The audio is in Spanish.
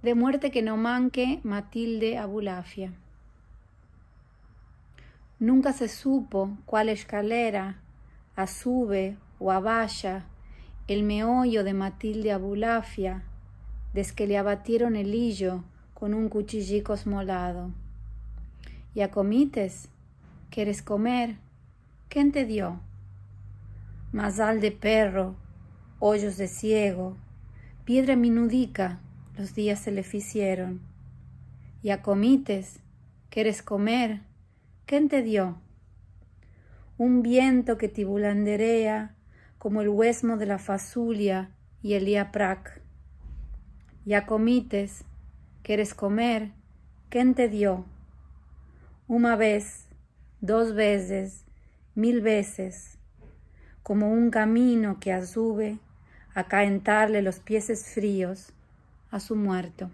de muerte que no manque Matilde Abulafia. Nunca se supo cuál escalera, a sube o a vaya, el meollo de Matilde Abulafia, desde que le abatieron el hillo con un cuchillico esmolado. Y a comites, ¿quieres comer? ¿Quién te dio? Mazal de perro, hoyos de ciego, piedra minudica, los días se le ficieron. Y a comites, ¿quieres comer? ¿Quién te dio? Un viento que tibulanderea como el huesmo de la fasulia y el iaprac. Y a comites, ¿quieres comer? ¿Quién te dio? Una vez, 2 veces, 1000 veces, como un camino que azube a caentarle los pies fríos a su muerto.